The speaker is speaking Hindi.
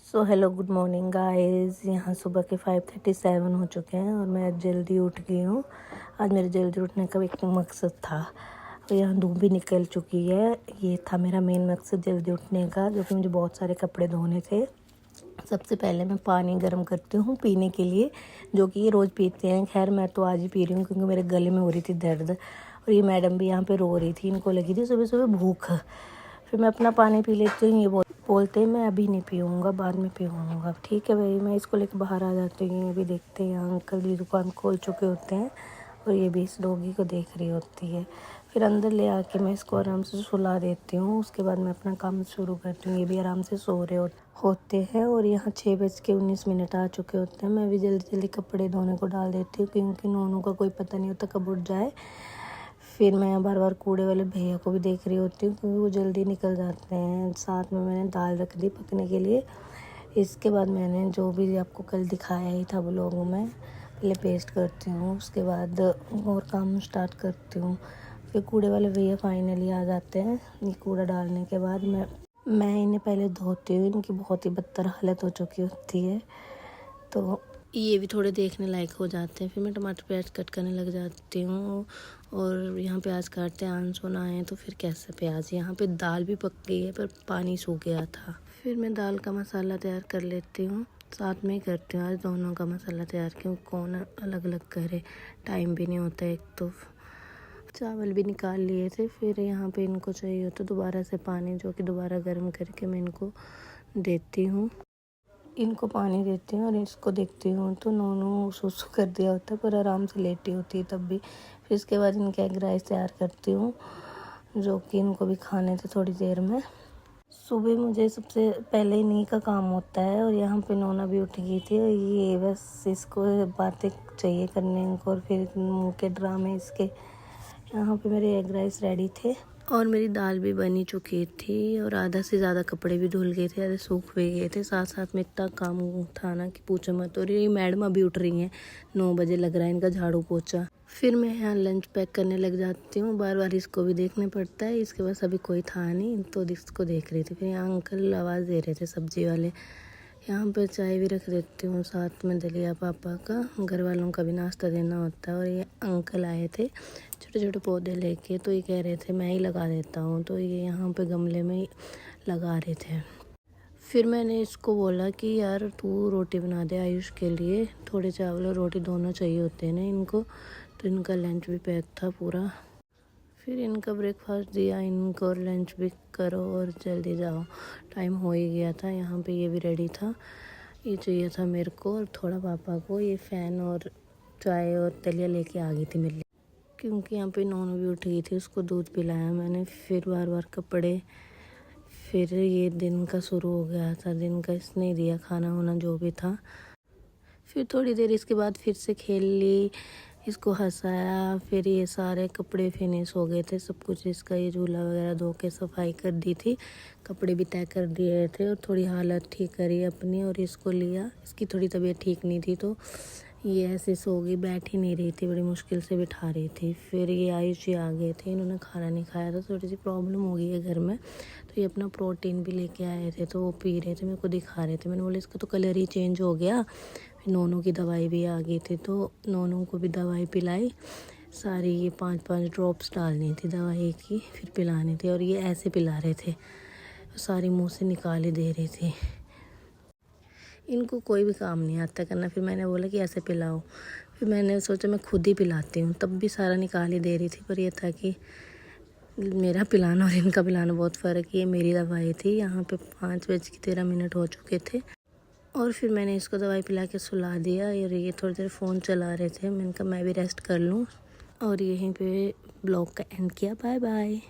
So hello good morning guys. यहाँ सुबह के 5:37 हो चुके हैं और मैं जल्दी उठ गई हूँ। आज मेरे जल्दी उठने का एक मकसद था और यहाँ धूप भी निकल चुकी है। ये था मेरा मेन मकसद जल्दी उठने का, जो कि मुझे बहुत सारे कपड़े धोने थे। सबसे पहले मैं पानी गर्म करती हूँ पीने के लिए, जो कि ये रोज़ पीते हैं। खैर मैं तो आज ही पी रही हूँ क्योंकि मेरे गले में हो रही थी दर्द और ये मैडम भी यहाँ पे रो रही थी, इनको लगी थी सुबह सुबह भूख। फिर मैं अपना पानी पी लेती हूँ। ये बोलते हैं मैं अभी नहीं पीऊँगा, बाद में पीऊँगा। ठीक है भाई, मैं इसको लेकर बाहर आ जाती हूँ। ये भी देखते हैं अंकल जी दुकान खोल चुके होते हैं और ये भी इस डॉगी को देख रही होती है। फिर अंदर ले आके मैं इसको आराम से सुला देती हूँ। उसके बाद मैं अपना काम शुरू करती हूँ। ये भी आराम से सो रहे होते हैं और यहाँ 6:19 आ चुके होते हैं। मैं भी जल्दी जल्दी कपड़े धोने को डाल देती हूँ क्योंकि नोनों का कोई पता नहीं होता कब उठ जाए। फिर मैं बार बार कूड़े वाले भैया को भी देख रही होती हूँ क्योंकि वो जल्दी निकल जाते हैं। साथ में मैंने दाल रख दी पकने के लिए। इसके बाद मैंने जो भी आपको कल दिखाया ही था व्लॉग में, पहले पेस्ट करती हूँ, उसके बाद और काम स्टार्ट करती हूँ। फिर कूड़े वाले भैया फाइनली आ जाते हैं। ये कूड़ा डालने के बाद मैं इन्हें पहले धोती हूँ। इनकी बहुत ही बदतर हालत हो चुकी होती है तो ये भी थोड़े देखने लायक हो जाते हैं। फिर मैं टमाटर प्याज कट करने लग जाती हूँ और यहाँ प्याज काटते आंसू ना आए तो फिर कैसे प्याज। यहाँ पे दाल भी पक गई है पर पानी सूख गया था। फिर मैं दाल का मसाला तैयार कर लेती हूँ, साथ में ही करती हूँ आज दोनों का मसाला तैयार, क्यों कौन अलग अलग करे, टाइम भी नहीं होता। एक तो चावल भी निकाल लिए थे। फिर यहाँ पे इनको चाहिए होता दोबारा से पानी, जो कि दोबारा गर्म करके मैं इनको देती हूँ। इनको पानी देती हूँ और इसको देखती हूँ तो नोनू सुसु कर दिया होता है पर आराम से लेटी होती है तब भी। फिर इसके बाद इनके एग राइस तैयार करती हूँ, जो कि इनको भी खाने थे थोड़ी देर में। सुबह मुझे सबसे पहले इन्हीं का काम होता है और यहाँ पे नोना भी उठ गई थी। ये बस इसको बातें चाहिए करने को और फिर मुँह के ड्रामे इसके। यहाँ पे मेरे एग राइस रेडी थे और मेरी दाल भी बनी चुकी थी और आधा से ज़्यादा कपड़े भी धुल गए थे, आधे सूख भी गए थे। साथ साथ में इतना काम था ना कि पूछो मत। और ये मैडम अभी उठ रही हैं, 9 बजे लग रहा है इनका झाड़ू पोछा। फिर मैं यहाँ लंच पैक करने लग जाती हूँ। बार बार इसको भी देखना पड़ता है। इसके पास अभी कोई था नहीं तो इसको देख रही थी। फिर यहाँ अंकल आवाज़ दे रहे थे सब्जी वाले। यहाँ पर चाय भी रख देती हूँ, साथ में दलिया पापा का, घर वालों का भी नाश्ता देना होता है। और ये अंकल आए थे छोटे छोटे पौधे लेके, तो ये कह रहे थे मैं ही लगा देता हूँ, तो ये यहाँ पे गमले में लगा रहे थे। फिर मैंने इसको बोला कि यार तू रोटी बना दे आयुष के लिए, थोड़े चावल और रोटी दोनों चाहिए होते हैं ना इनको। तो इनका लंच भी पैक था पूरा। फिर इनका ब्रेकफास्ट दिया इनको और लंच भी करो और जल्दी जाओ, टाइम हो ही गया था। यहाँ पे ये भी रेडी था। ये चाहिए था मेरे को और थोड़ा पापा को। ये फ़ैन और चाय और दलिया लेके आ गई थी मेरे लिए, क्योंकि यहाँ पे नोनू भी उठ गई थी, उसको दूध पिलाया मैंने। फिर बार बार कपड़े। फिर ये दिन का शुरू हो गया था, दिन का इसने दिया खाना वाना जो भी था। फिर थोड़ी देर इसके बाद फिर से खेल ली, इसको हंसाया। फिर ये सारे कपड़े फिनिश हो गए थे, सब कुछ इसका ये झूला वगैरह धो के सफाई कर दी थी, कपड़े भी तय कर दिए थे और थोड़ी हालत ठीक करी अपनी और इसको लिया। इसकी थोड़ी तबीयत ठीक नहीं थी तो ये ऐसे सो गई, बैठ ही नहीं रही थी, बड़ी मुश्किल से बिठा रही थी। फिर ये आयुष जी आ गए थे, इन्होंने खाना नहीं खाया था, थोड़ी सी प्रॉब्लम हो गई है घर में। तो ये अपना प्रोटीन भी लेके आए थे तो वो पी रहे थे, मेरे को दिखा रहे थे। मैंने बोला इसका तो कलर ही चेंज हो गया। फिर नोनू की दवाई भी आ गई थी तो नोनू को भी दवाई पिलाई सारी। ये 5-5 ड्रॉप्स डालनी थी दवाई की, फिर पिलानी थी। और ये ऐसे पिला रहे थे, सारी मुँह से निकाल ही दे रही थी। इनको कोई भी काम नहीं आता करना। फिर मैंने बोला कि ऐसे पिलाओ। फिर मैंने सोचा मैं खुद ही पिलाती हूँ, तब भी सारा निकाल ही दे रही थी। पर यह था कि मेरा पिलाना और इनका पिलाना बहुत फ़र्क। ये मेरी दवाई थी। यहाँ पे 5:13 हो चुके थे और फिर मैंने इसको दवाई पिला के सुला दिया और ये थोड़ी देर फ़ोन चला रहे थे। मैंने कहा मैं भी रेस्ट कर लूँ और यहीं पे ब्लॉग का एंड किया। Bye bye.